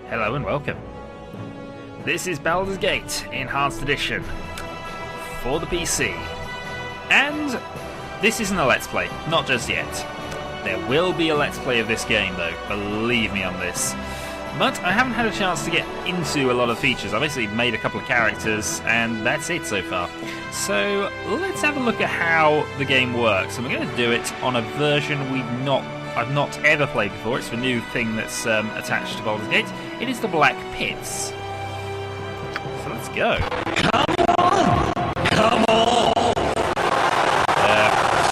Hello and welcome. This is Baldur's Gate Enhanced Edition for the PC. And this isn't a Let's Play, not just yet. There will be a Let's Play of this game though, believe me on this. But I haven't had a chance to get into a lot of features. I've basically made a couple of characters and that's it so far. So let's have a look at how the game works. And we're going to do it on a version I've not ever played before. It's the new thing that's attached to Baldur's Gate. It is the Black Pits. So let's go. Come on!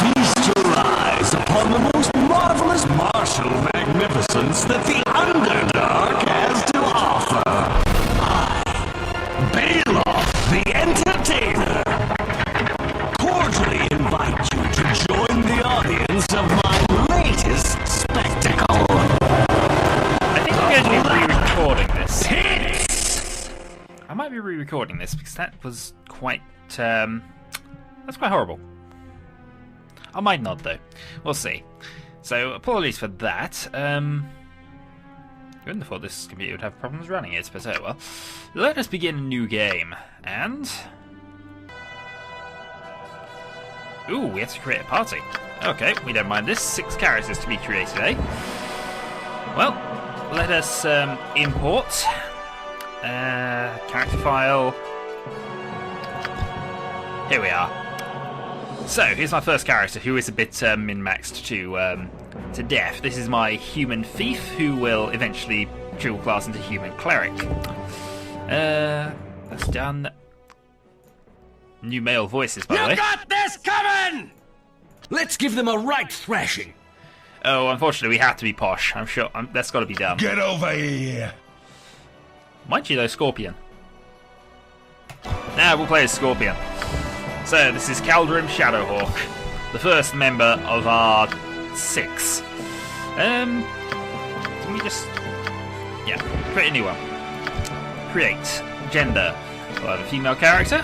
Feast your eyes upon the most marvelous martial magnificence that the Underdark has to offer. I, Baldur, the Entertainer, cordially invite you to join the audience of my latest spectacle. I think I'm going to be re-recording this. I might be re-recording this because that was quite, that's quite horrible. I might not though. We'll see. So apologies for that. I wouldn't have thought this computer would have problems running it, but oh well. Let us begin a new game. And ooh, we have to create a party. Okay, we don't mind this. 6 characters to be created, eh? Well, let us import character file. Here we are. So, here's my first character, who is a bit min-maxed to death. This is my human thief, who will eventually dual class into human cleric. That's done. New male voices, by the way. You got this coming! Let's give them a right thrashing. Oh, unfortunately, we have to be posh. I'm sure that's got to be done. Get over here! Mind you, though, Scorpion. Now we'll play as Scorpion. So, this is Kaldrim Shadowhawk, the first member of our 6. Can we just... yeah, create a new one. Create. Gender. We'll have a female character.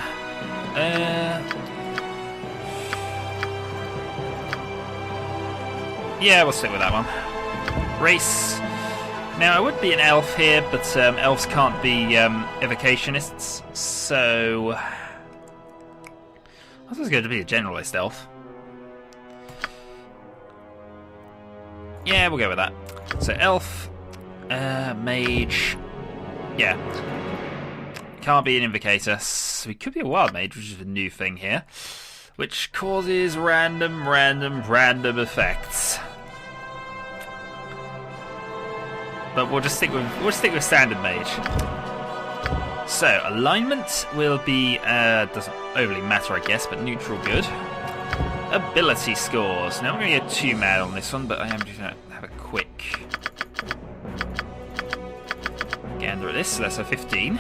Yeah, we'll stick with that one. Race. Now, I would be an elf here, but elves can't be evocationists, so... I was going to be a generalist elf. Yeah, we'll go with that. So, elf, mage... yeah. Can't be an invocator, so he could be a wild mage, which is a new thing here. Which causes random effects. But we'll just stick with standard mage. So alignment will be doesn't overly matter, I guess, but neutral good. Ability scores. Now I'm going to get 2 mad on this one, but I am just going to have a quick gander at this. So that's a 15.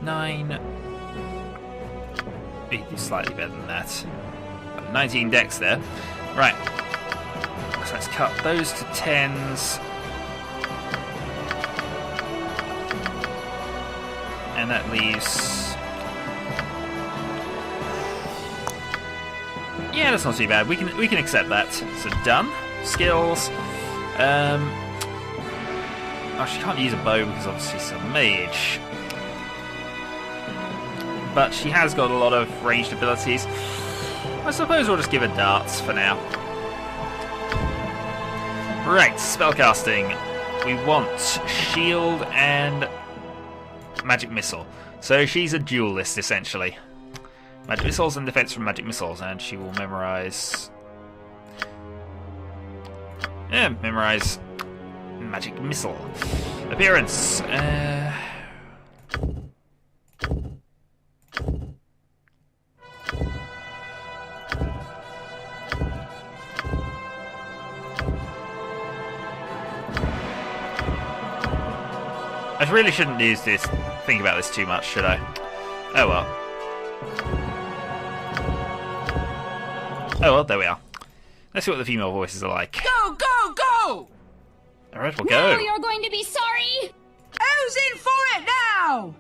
9. We can do slightly better than that. 19 dex there. Right. So let's cut those to 10s. And that leaves... yeah, that's not too bad. We can accept that. So done. Skills. Oh, she can't use a bow because obviously she's a mage. But she has got a lot of ranged abilities. I suppose we'll just give her darts for now. Right, spellcasting. We want shield and magic missile. So she's a duelist, essentially. Magic missiles and defense from magic missiles, and she will memorize... yeah, memorize magic missile. Appearance. I really shouldn't think about this too much, should I? Oh well. Oh well, there we are. Let's see what the female voices are like. Go, go, go! Alright, we'll go. Now you're going to be sorry! Who's in for it now?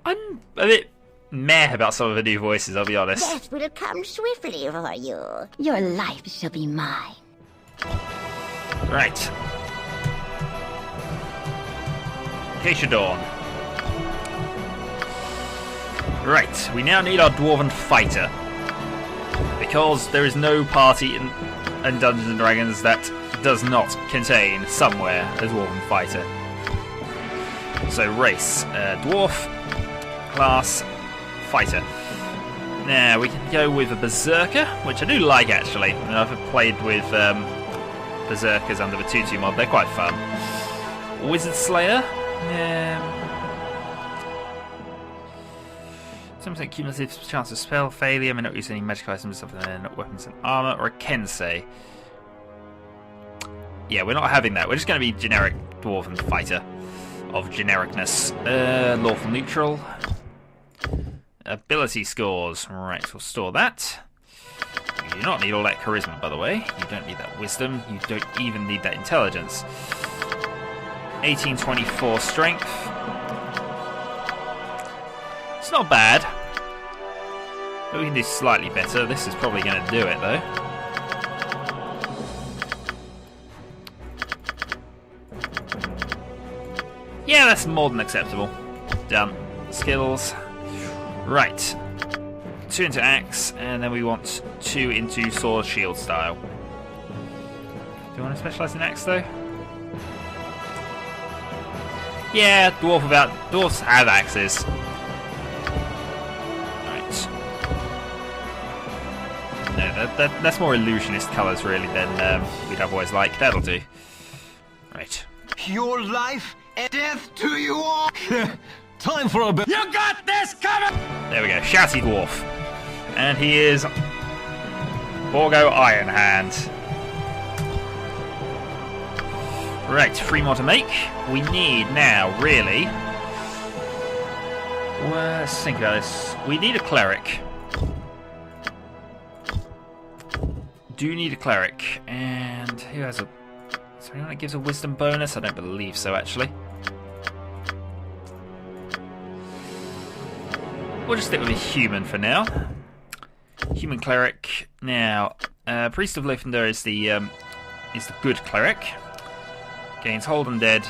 I'm a bit meh about some of the new voices, I'll be honest. Death will come swiftly for you. Your life shall be mine. Right. Acacia Dawn. Right, we now need our Dwarven Fighter. Because there is no party in Dungeons and Dragons that does not contain somewhere a Dwarven Fighter. So race, Dwarf, class, Fighter. Now we can go with a Berserker, which I do like actually. I've played with Berserkers under the 2-2 mod, they're quite fun. Wizard Slayer. 7% cumulative chance of spell failure, may not use any magic items other than weapons and armor, or a Kensei. Yeah, we're not having that. We're just going to be generic Dwarven Fighter of genericness. Lawful neutral. Ability scores. Right, we'll store that. You do not need all that charisma, by the way. You don't need that wisdom. You don't even need that intelligence. 1824 strength. It's not bad. But we can do slightly better. This is probably going to do it, though. Yeah, that's more than acceptable. Done. Skills. Right. 2 into axe, and then we want 2 into sword shield style. Do you want to specialise in axe, though? Yeah, dwarves have axes. Right. No, that's more illusionist colours really than we'd otherwise like. That'll do. Right. Your life and death to you all. Time for a bit. You got this coming. There we go. Shouty dwarf, and he is Borgo Ironhand. Right, 3 more to make. We need now, really. Well, let's think about this. We need a cleric. Do need a cleric. And who has a... Is there anyone that gives a wisdom bonus? I don't believe so, actually. We'll just stick with a human for now. Human cleric. Now, Priest of Lothander is the good cleric. Gains hold undead.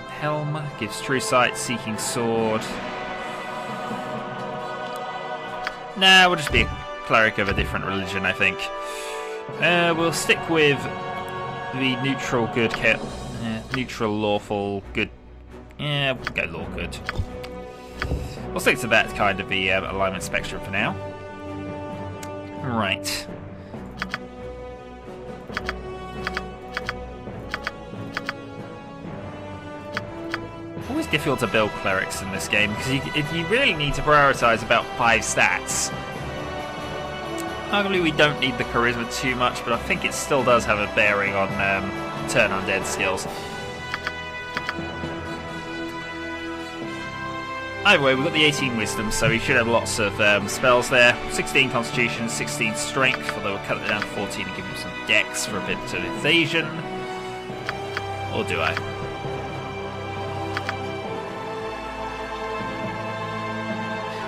Helm gives true sight, seeking sword. Nah, we'll just be a cleric of a different religion, I think. We'll stick with the neutral good, neutral lawful good. Yeah, we'll go law good. We'll stick to that kind of the alignment spectrum for now. Right. Always difficult to build clerics in this game because you really need to prioritise about 5 stats. Arguably we don't need the charisma too much, but I think it still does have a bearing on turn undead skills. Either way, we've got the 18 wisdom, so we should have lots of spells there. 16 constitution, 16 strength, although we'll cut it down to 14 and give him some dex for a bit of evasion. Or do I?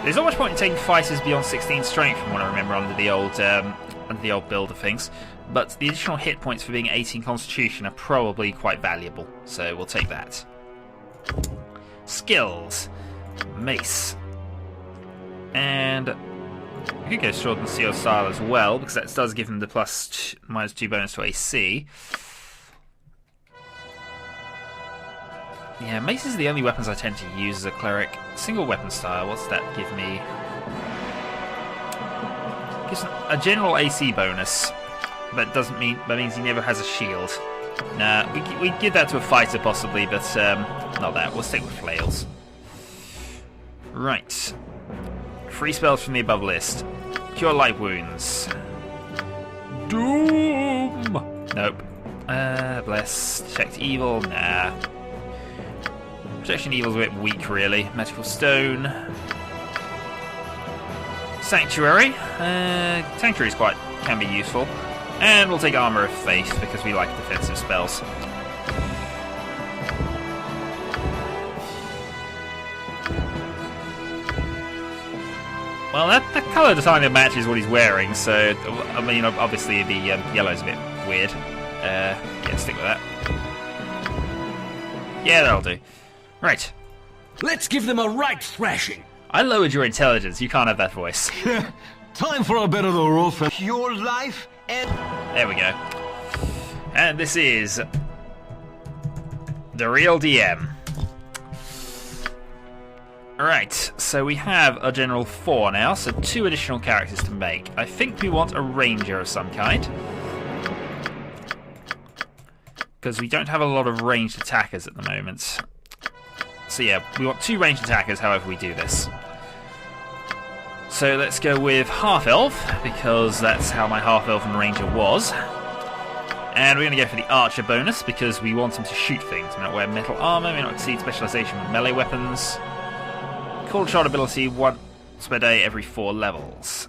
There's not much point in taking fighters beyond 16 strength from what I remember under the old build of things, but the additional hit points for being 18 constitution are probably quite valuable, so we'll take that. Skills. Mace. And we could go sword and seal style as well, because that does give them the -2 bonus to AC. Yeah, mace is the only weapons I tend to use as a cleric. Single weapon style, what's that give me? Gives a general AC bonus, but that means he never has a shield. Nah, we'd give that to a fighter possibly, but not that. We'll stick with flails. Right. 3 spells from the above list. Cure light wounds. Doom! Nope. Bless. Detect evil. Nah. Protection evil's a bit weak, really. Magical stone. Sanctuary. Sanctuary's can be useful. And we'll take Armour of Faith because we like defensive spells. Well, that colour kind of matches what he's wearing, so I mean, obviously the yellow's a bit weird. Yeah, stick with that. Yeah, that'll do. Right. Let's give them a right thrashing. I lowered your intelligence. You can't have that voice. Time for a bit of the rough and your life and... There we go. And this is the real DM. Right, so we have a general 4 now, so 2 additional characters to make. I think we want a ranger of some kind, because we don't have a lot of ranged attackers at the moment. So yeah, we want 2 ranged attackers however we do this. So let's go with half-elf, because that's how my half-elven ranger was. And we're going to go for the archer bonus, because we want him to shoot things. We don't wear metal armor, we don't exceed specialization with melee weapons. Cold shot ability once per day every 4 levels.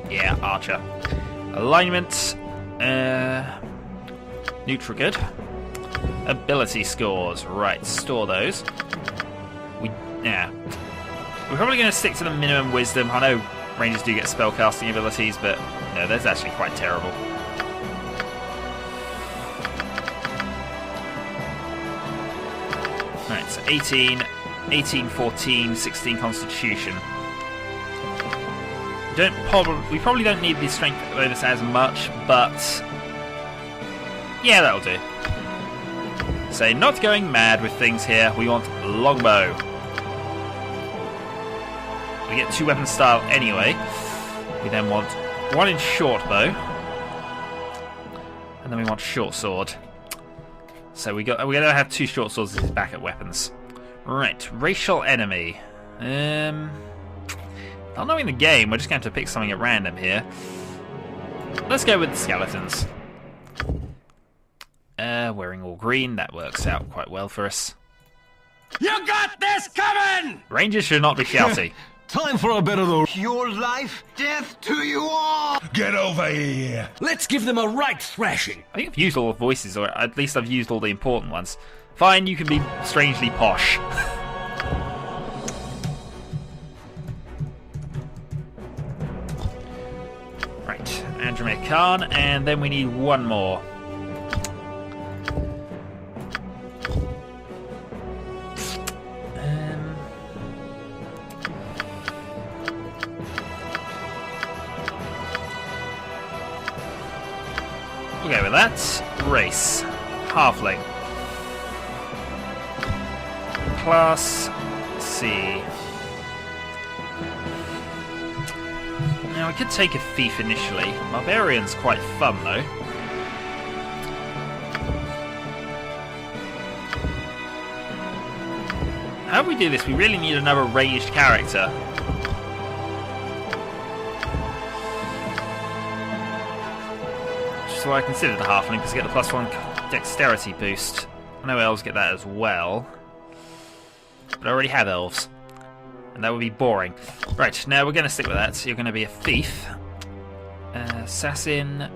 Yeah, archer. Alignment. Neutral good. Ability scores. Right, store those. We're probably going to stick to the minimum wisdom. I know rangers do get spellcasting abilities, but no, that's actually quite terrible. Right, so 18, 14, 16 Constitution. We probably don't need the strength bonus as much, but yeah, that'll do. So not going mad with things here. We want longbow. We get 2 weapon style anyway. We then want 1 in short bow, and then we want short sword. So we're gonna have 2 short swords as backup weapons. Right, racial enemy. Not knowing the game, we're just going to pick something at random here. Let's go with the skeletons. Wearing all green, that works out quite well for us. You got this coming! Rangers should not be shouty. Time for a bit of the... Your life, death to you all! Get over here! Let's give them a right thrashing. I think I've used all the voices, or at least I've used all the important ones. Fine, you can be strangely posh. Right, Andromeda Khan, and then we need 1 more. We'll go with that. Race. Halfling. Class C. Now I could take a thief initially. Barbarian's quite fun though. How do we do this? We really need another ranged character. So I considered the halfling because I get the +1 dexterity boost. I know elves get that as well, but I already have elves, and that would be boring. Right, now we're going to stick with that. So you're going to be a thief, assassin,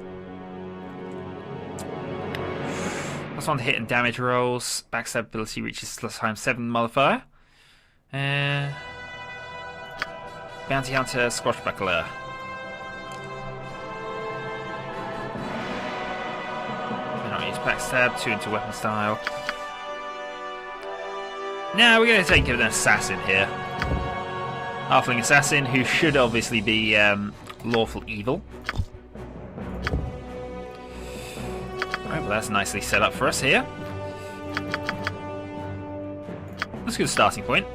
+1 to hit and damage rolls. Backstab ability reaches +7 modifier. Bounty hunter, swashbuckler. Backstab, 2 into weapon style. Now we're going to take an assassin here. Halfling assassin, who should obviously be lawful evil. Right, well that's nicely set up for us here. That's a good starting point.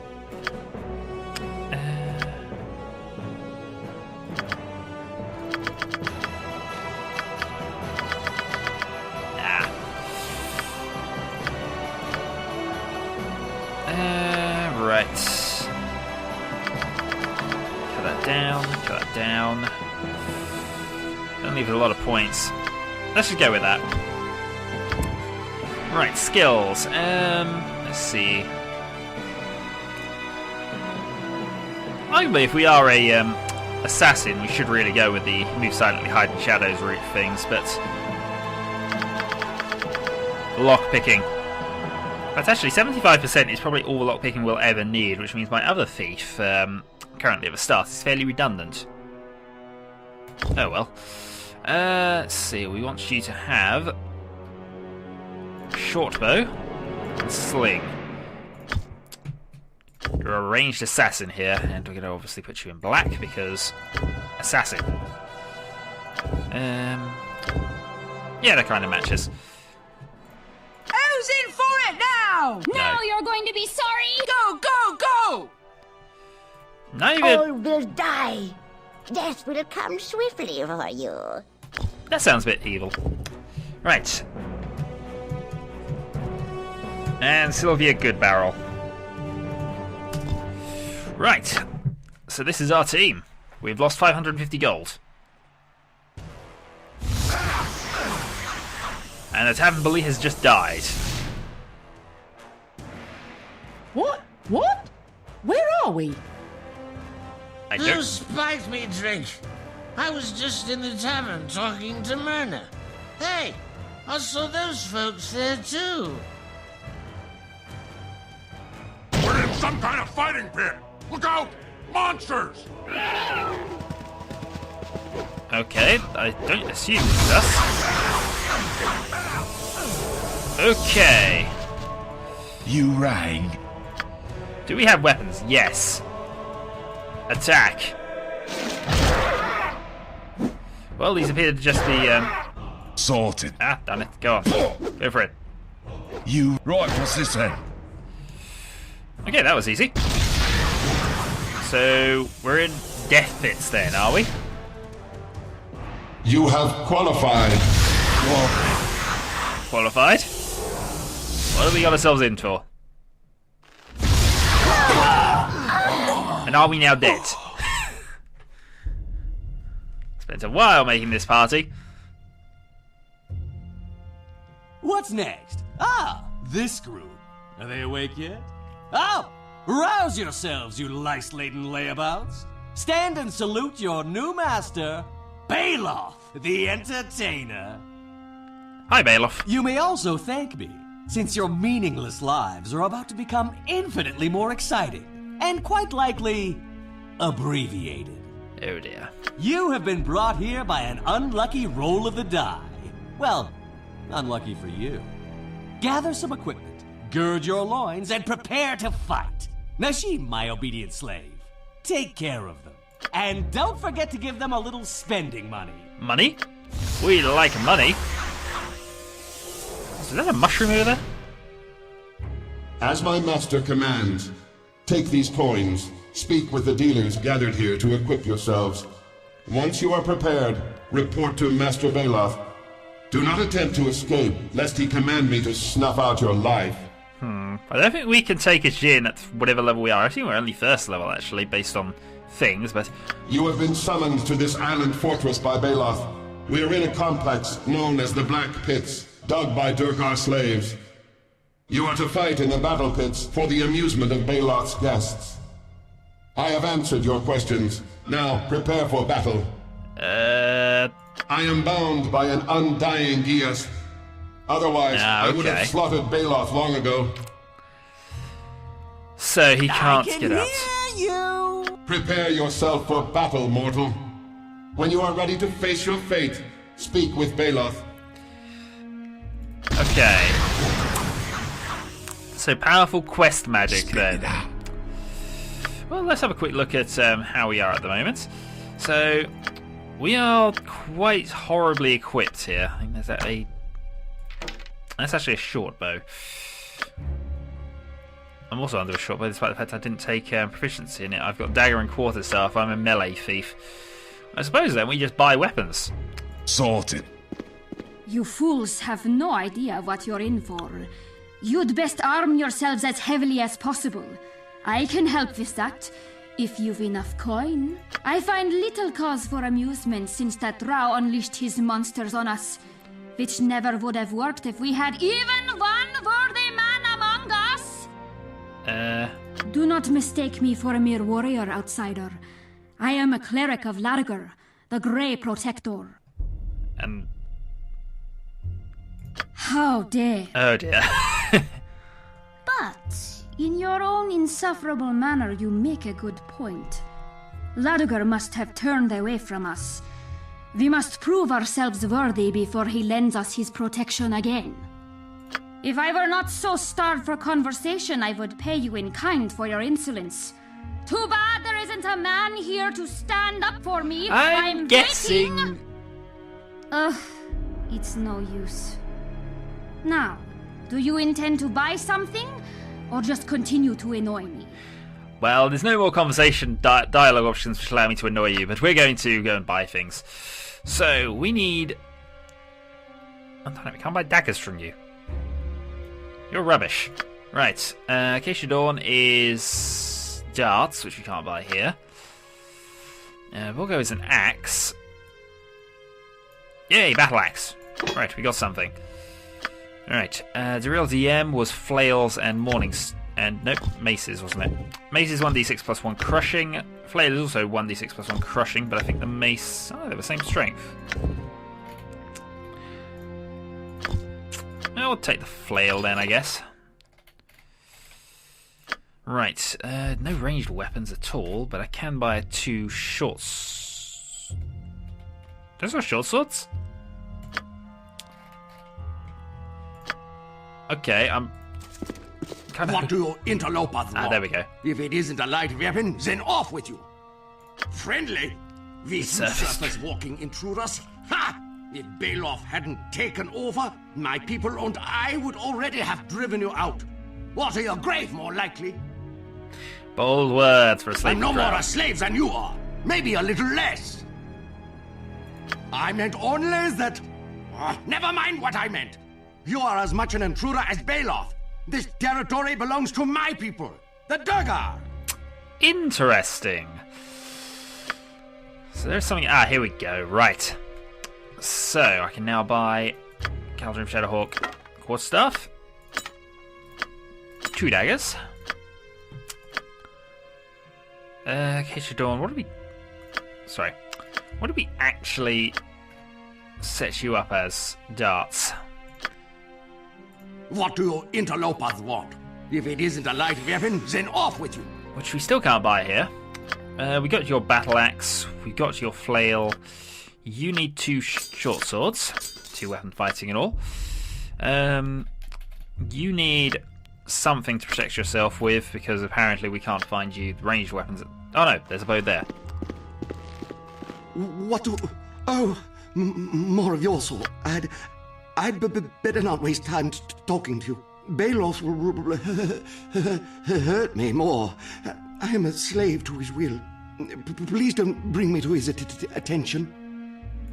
Right. Cut that down, cut that down. Don't leave it a lot of points. Let's just go with that. Right, skills. Let's see. Arguably, if we are a assassin, we should really go with the move silently, hide in shadows route things, but lock picking. That's actually 75% is probably all the lockpicking we'll ever need, which means my other thief, currently at the start, is fairly redundant. Oh well. Let's see, we want you to have short bow and sling. You're a ranged assassin here, and we're going to obviously put you in black because assassin. Yeah, that kind of matches. Who's in for it now? Now you're going to be sorry! Go, go, go! Not even. All will die. Death will come swiftly for you. That sounds a bit evil. Right. And Sylvia Goodbarrel. Right. So this is our team. We've lost 550 gold. And the Tavern Bully has just died. What? What? Where are we? I Who don't... spiked me drink? I was just in the tavern talking to Myrna. Hey, I saw those folks there too. We're in some kind of fighting pit! Look out! Monsters! Okay, I don't assume it's us. Okay. You rang. Do we have weapons? Yes. Attack. Well, these appear to just be, Sorted. Ah, damn it. Go on. Go for it. You... Right, what's this then? Okay, that was easy. So, we're in death pits then, are we? You have qualified. Qualified? What have we got ourselves in for? And are we now dead? Spent a while making this party. What's next? Ah, this group. Are they awake yet? Oh, rouse yourselves, you lice-laden layabouts. Stand and salute your new master, Baloth, the Entertainer. Hi, Baloth. You may also thank me, since your meaningless lives are about to become infinitely more exciting, and quite likely, abbreviated. Oh dear. You have been brought here by an unlucky roll of the die. Well, unlucky for you. Gather some equipment, gird your loins, and prepare to fight. Nashim, my obedient slave, take care of them. And don't forget to give them a little spending money. Money? We like money. Is that a mushroom over there? As my master commands, take these coins, speak with the dealers gathered here to equip yourselves. Once you are prepared, report to Master Baloth. Do not attempt to escape, lest he command me to snuff out your life. I don't think we can take a Jin at whatever level we are. I think we're only first level, actually, based on things, but... You have been summoned to this island fortress by Baloth. We are in a complex known as the Black Pits, dug by Durkar slaves. You are to fight in the battle pits for the amusement of Baloth's guests. I have answered your questions. Now, prepare for battle. I am bound by an undying Geas. Otherwise, I would have slaughtered Baloth long ago. So he can't get out. You. Prepare yourself for battle, mortal. When you are ready to face your fate, speak with Baloth. Okay. So powerful quest magic then. Well, let's have a quick look at how we are at the moment. So we are quite horribly equipped here. I think that's actually a short bow. I'm also under a short bow, despite the fact I didn't take proficiency in it. I've got dagger and quarterstaff. I'm a melee thief. I suppose then we just buy weapons. Sorted. You fools have no idea what you're in for. You'd best arm yourselves as heavily as possible. I can help with that, if you've enough coin. I find little cause for amusement since that Drow unleashed his monsters on us, which never would have worked if we had even one worthy man among us. Do not mistake me for a mere warrior, outsider. I am a cleric of Larger, the Grey Protector. And... How dare. oh dear. But, in your own insufferable manner, you make a good point. Ladugar must have turned away from us. We must prove ourselves worthy before he lends us his protection again. If I were not so starved for conversation, I would pay you in kind for your insolence. Too bad there isn't a man here to stand up for me. I'm guessing. Waiting. Ugh, it's no use. Now, do you intend to buy something, or just continue to annoy me? Well, there's no more conversation dialogue options which allow me to annoy you, but we're going to go and buy things. So, we need... I don't know, we can't buy daggers from you. You're rubbish. Right, Acacia Dawn is darts, which we can't buy here. Volgo is an axe. Yay, battle axe. Right, we got something. Alright, the real DM was flails and mornings. And nope, maces, wasn't it? Mace is 1d6 plus 1 crushing. Flail is also 1d6 plus 1 crushing, but I think the mace... Oh, they're the same strength. I'll take the flail then, I guess. Right, no ranged weapons at all, but I can buy 2 short... Those are short swords? Okay, I'm... What do you interlopers want? Ah, there we go. If it isn't a light weapon, then off with you. Friendly? We surface walking intruders? Ha! If Baloth hadn't taken over, my people and I would already have driven you out. Water your grave, more likely. Bold words for a slave. I'm no more a slave than you are. Maybe a little less. I meant only that... never mind what I meant. You are as much an intruder as Baloth. This territory belongs to my people, the Durgar. Interesting. So there's something... Ah, here we go. Right. So, I can now buy Caldron Shadowhawk quartz stuff. 2 daggers. Acacia Dawn, what do we... Sorry. What do we actually set you up as? Darts. What do you interlopers want? If it isn't a light weapon, then off with you. Which we still can't buy here. We got your battle axe. We got your flail. You need 2 short swords. 2 weapon fighting and all. You need something to protect yourself with, because apparently we can't find you ranged weapons. Oh no, there's a bow there. What do... Oh, more of your sort. I'd better not waste time talking to you. Baloth will hurt me more. I am a slave to his will. Please don't bring me to his attention.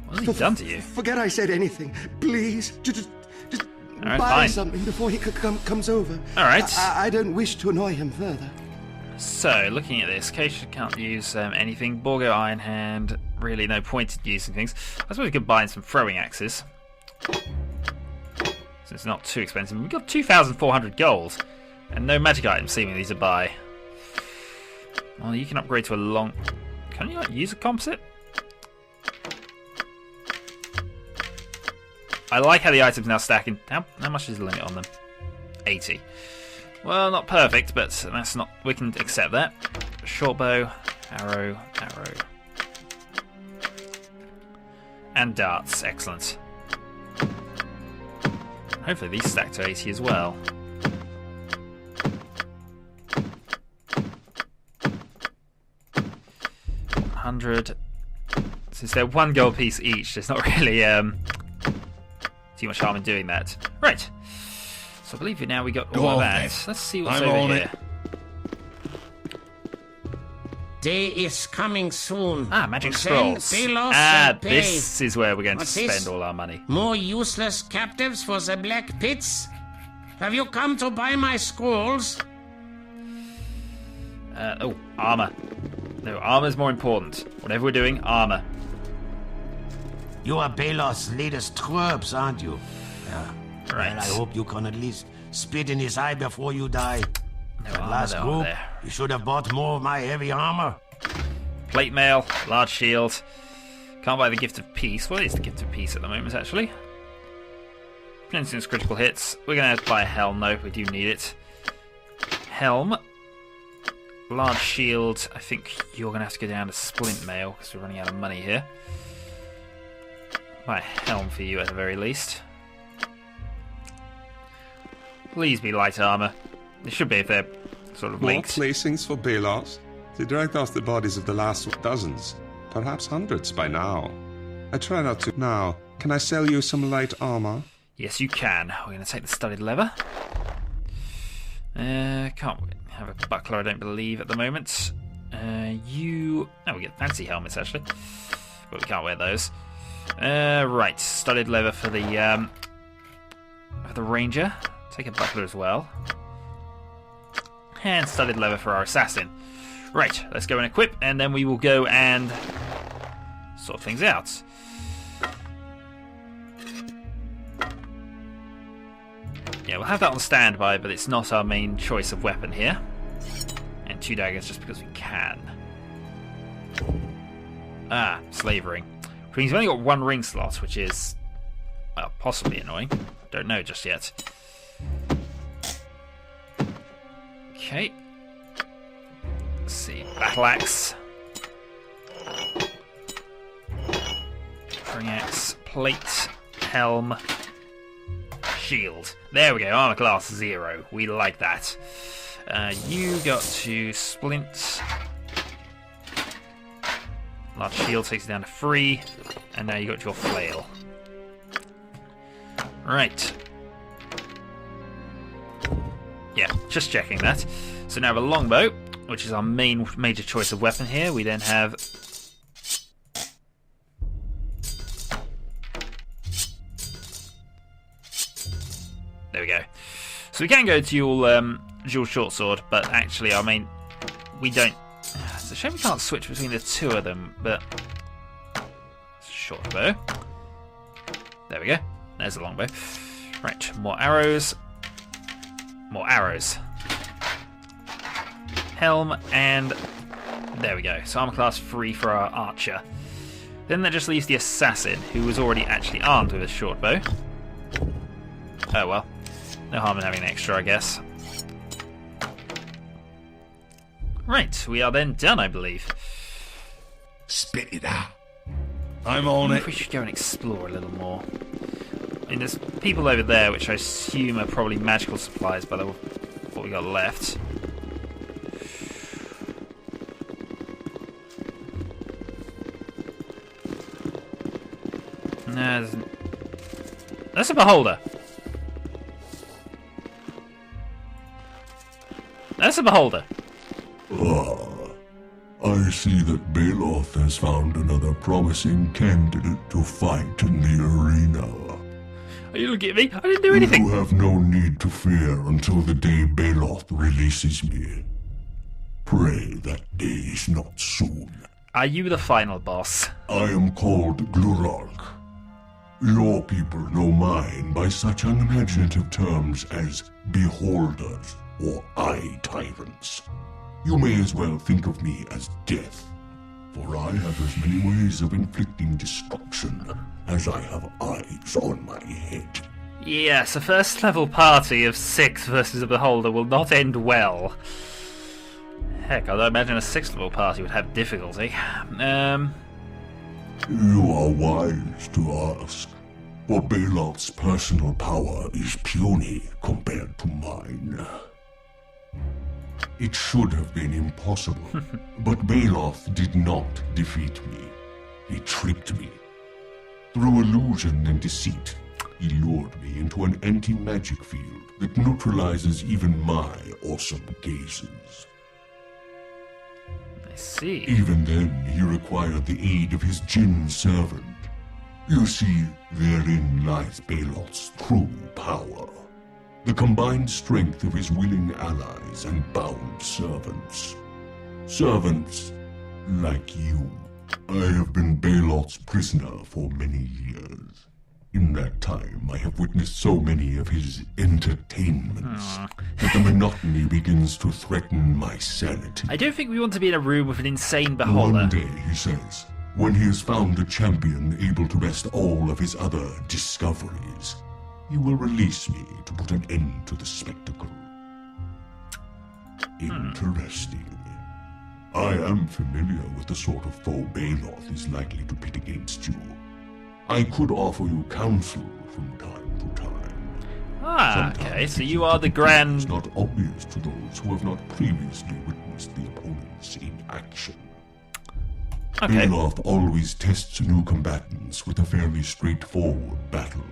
What has he done to you? Forget I said anything. Please, just right, buy fine. something before he comes over. All right. I don't wish to annoy him further. So, looking at this, Acacia can't use anything. Borgo Iron Hand, really no point in using things. I suppose we could buy some throwing axes. So it's not too expensive. We've got 2,400 gold. And no magic items seemingly to buy. Well, you can upgrade to a long... Can you not use a composite? I like how the items now stack in... How much is the limit on them? 80. Well, not perfect, but that's not... We can accept that. Short bow, arrow, arrow. And darts. Excellent. Hopefully these stack to 80 as well. $100. Since they're 1 gold piece each, there's not really too much harm in doing that. Right. So I believe now we got all of that. Let's see what's over here. Day is coming soon. Ah, magic scrolls. This is where we're going to spend all our money. More useless captives for the black pits? Have you come to buy my scrolls? Oh, armor. No, armor's more important. Whatever we're doing, armor. You are Baloth's latest troops, aren't you? Yeah. Right. Well, I hope you can at least spit in his eye before you die. No That armor last though, group, there. you should have bought more of my heavy armor. Plate mail, large shield. Can't buy the gift of peace. What is the gift of peace at the moment, actually? Instance critical hits. We're going to have to buy a helm, though. We do need it. Helm. Large shield. I think you're going to have to go down to splint mail because we're running out of money here. Buy a helm for you at the very least. Please be light armor. It should be if they're sort of More linked. placings for Balos. They dragged off the bodies of the last dozens, perhaps hundreds by now. I try not to. Now, can I sell you some light armor? Yes, you can. We're going to take the studded leather. Can't have a buckler, I don't believe, at the moment. We get fancy helmets, actually. But we can't wear those. Right, studded leather for the ranger. Take a buckler as well. And studded leather for our assassin. Right, let's go and equip, and then we will go and sort things out. Yeah, we'll have that on standby, but it's not our main choice of weapon here. And 2 daggers just because we can. Ah, slavering. Which means we've only got 1 ring slot, which is, well, possibly annoying. Don't know just yet. Okay. Let's see. Battle axe. Spring axe. Plate. Helm. Shield. There we go. Armor class 0. We like that. You got to splint. Large shield takes you down to 3. And now you got your flail. Right. Yeah, just checking that. So now we have a longbow, which is our major choice of weapon here. We then have there we go. So we can go dual short sword, but actually our main we don't. It's a shame we can't switch between the 2 of them, but short bow. There we go. There's the longbow. Right, more arrows. More arrows. Helm, and there we go. So armor class 3 for our archer. Then that just leaves the assassin, who was already actually armed with a short bow. Oh well. No harm in having an extra, I guess. Right, we are then done, I believe. Spit it out. I'm on it. We should go and explore a little more. I mean, there's people over there, which I assume are probably magical supplies by what we got left. No, that's a beholder. That's a beholder. I see that Baloth has found another promising candidate to fight in the arena. Are you looking at me? I didn't do anything. You have no need to fear until the day Baloth releases me. Pray that day is not soon. Are you the final boss? I am called Gluralk. Your people know mine by such unimaginative terms as beholders or eye tyrants. You may as well think of me as death, for I have as many ways of inflicting destruction as I have eyes on my head. Yes, a first level party of 6 versus a beholder will not end well. Heck, I imagine a 6th level party would have difficulty. You are wise to ask, for Baloth's personal power is puny compared to mine. It should have been impossible, but Baloth did not defeat me. He tricked me. Through illusion and deceit, he lured me into an anti-magic field that neutralizes even my awesome gazes. I see. Even then, he required the aid of his Jinn servant. You see, therein lies Baloth's true power. The combined strength of his willing allies and bound servants. Servants like you. I have been Baloth's prisoner for many years. In that time, I have witnessed so many of his entertainments that the monotony begins to threaten my sanity. I don't think we want to be in a room with an insane beholder. One day, he says, when he has found a champion able to best all of his other discoveries, he will release me to put an end to the spectacle. Interesting. I am familiar with the sort of foe Baloth is likely to pit against you. I could offer you counsel from time to time. Ah, okay, so you are the Grand... It's not obvious to those who have not previously witnessed the opponents in action. Okay. Beloff always tests new combatants with a fairly straightforward battle.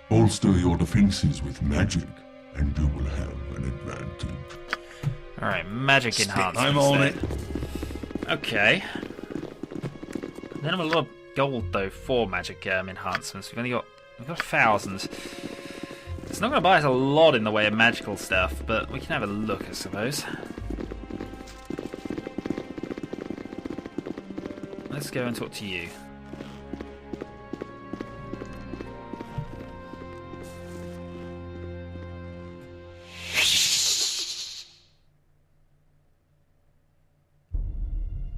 Bolster your defenses with magic, and you will have an advantage. Alright, magic enhancements. I'm on it. Okay. Then I'm a lot of gold though for magic enhancements. We've got 1,000. It's not going to buy us a lot in the way of magical stuff, but we can have a look, I suppose. Let's go and talk to you.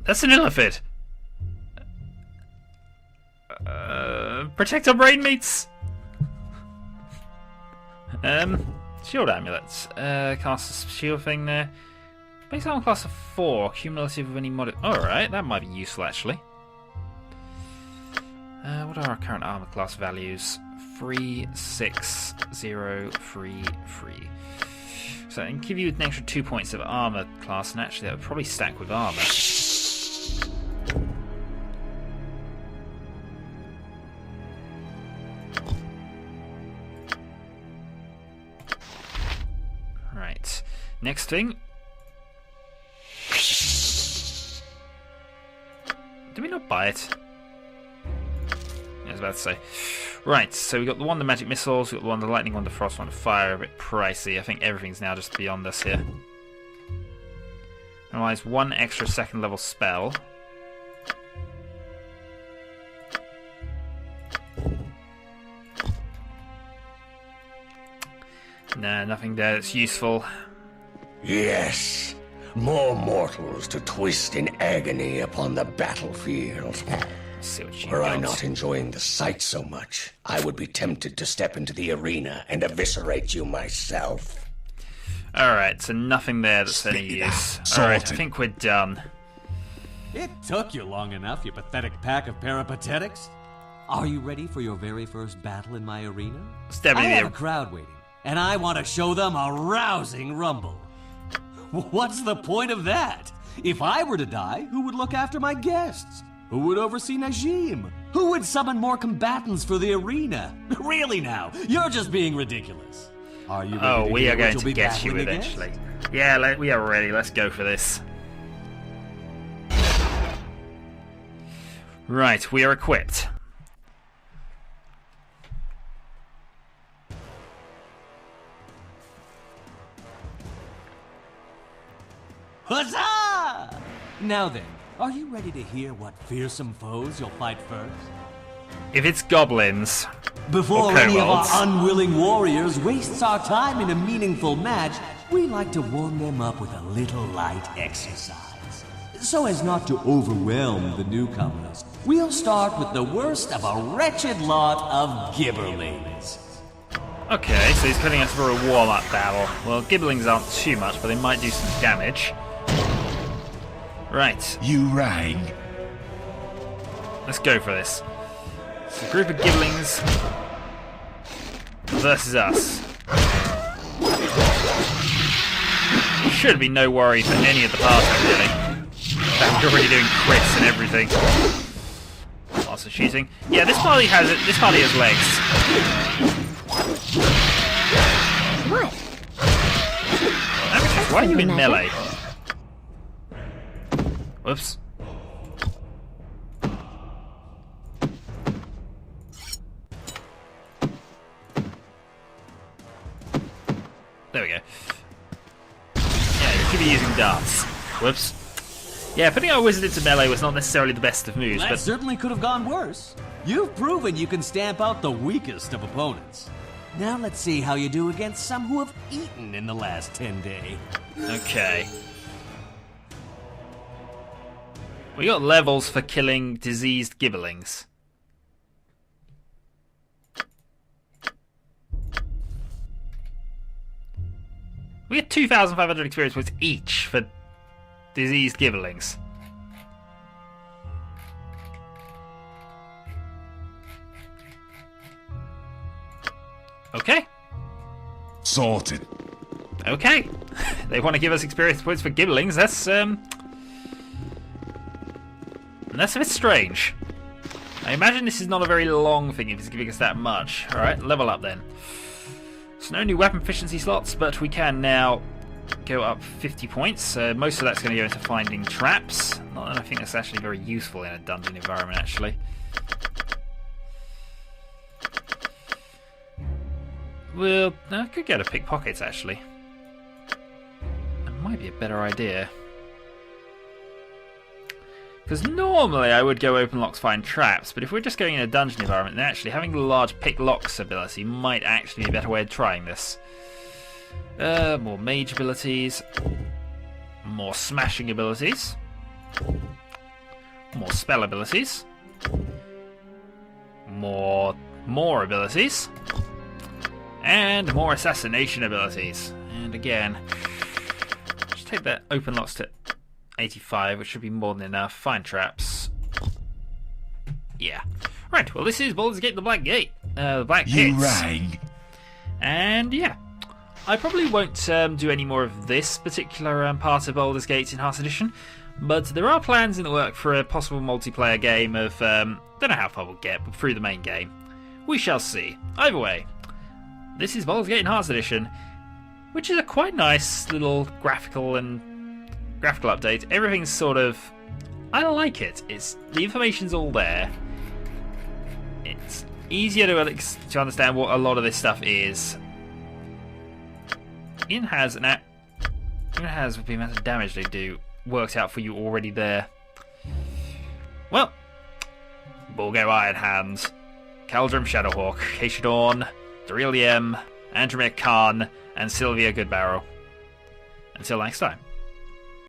That's an illithid. Protect our brain meats. Shield amulets. Cast a shield thing there. Base armor class of 4, cumulative of any mod. Alright, that might be useful actually. What are our current armor class values? 3, 6, 0, 3, 3. So I can give you an extra 2 points of armor class, and actually that would probably stack with armor. Right. Next thing. Did we not buy it? I was about to say. Right, so we got the one, the magic missiles, we got the one, the lightning one, the frost one, the fire, a bit pricey. I think everything's now just beyond us here. Otherwise, one extra second level spell. Nah, nothing there that's useful. Yes, more mortals to twist in agony upon the battlefield. Were I not enjoying the sight so much, I would be tempted to step into the arena and eviscerate you myself. Alright, so nothing there that's any use. Alright, I think we're done. It took you long enough, you pathetic pack of peripatetics. Are you ready for your very first battle in my arena? I have a crowd waiting, and I want to show them a rousing rumble. What's the point of that? If I were to die, who would look after my guests? Who would oversee Najim? Who would summon more combatants for the arena? Really now, you're just being ridiculous. Are you ready? Oh, we are going to get you eventually. Yeah, we are ready. Let's go for this. Right, we are equipped. Huzzah! Now then, are you ready to hear what fearsome foes you'll fight first? If it's goblins, before any of our unwilling warriors wastes our time in a meaningful match, we like to warm them up with a little light exercise. So as not to overwhelm the newcomers, we'll start with the worst of a wretched lot of gibberlings. Okay, so he's putting us through a warm-up battle. Well, gibberlings aren't too much, but they might do some damage. Right. You rang. Let's go for this. It's a group of gibberlings versus us. Should be no worry for any of the party, really. We're already doing crits and everything. Lots of shooting. Yeah, this party has legs. What? Why are you in melee? Whoops. There we go. Yeah, you should be using darts. Whoops. Yeah, putting our wizard into melee was not necessarily the best of moves, That but certainly could have gone worse. You've proven you can stamp out the weakest of opponents. Now let's see how you do against some who have eaten in the last 10 days. okay. We got levels for killing diseased gibberlings. We get 2,500 experience points each for diseased gibberlings. Okay. Sorted. Okay. They want to give us experience points for gibblings. That's a bit strange. I imagine this is not a very long thing if it's giving us that much. Alright, level up then. So no new weapon efficiency slots, but we can now go up 50 points. Most of that's going to go into finding traps. Not that I think that's actually very useful in a dungeon environment, actually. Well, I could go to pickpockets, actually. That might be a better idea. Because normally I would go open locks, find traps, but if we're just going in a dungeon environment, then actually having the large pick locks ability might actually be a better way of trying this. More mage abilities. More smashing abilities. More spell abilities. More abilities. And more assassination abilities. And again, just take that open locks to 85, which should be more than enough. Find traps. Yeah. Right, well, this is Baldur's Gate, the Black Gate. The Black Pits. You rang. And yeah. I probably won't do any more of this particular part of Baldur's Gate Enhanced Edition, but there are plans in the work for a possible multiplayer game of, don't know how far we'll get, but through the main game. We shall see. Either way, this is Baldur's Gate Enhanced Edition, which is a quite nice little graphical update. Everything's sort of... I like it. The information's all there. It's easier to understand what a lot of this stuff is. It has with the amount of damage they do worked out for you already there. Well, Bulgo Iron Hands, Caldrum Shadowhawk, Keishadorn, Dariliem, Andromir Khan, and Sylvia Goodbarrow. Until next time.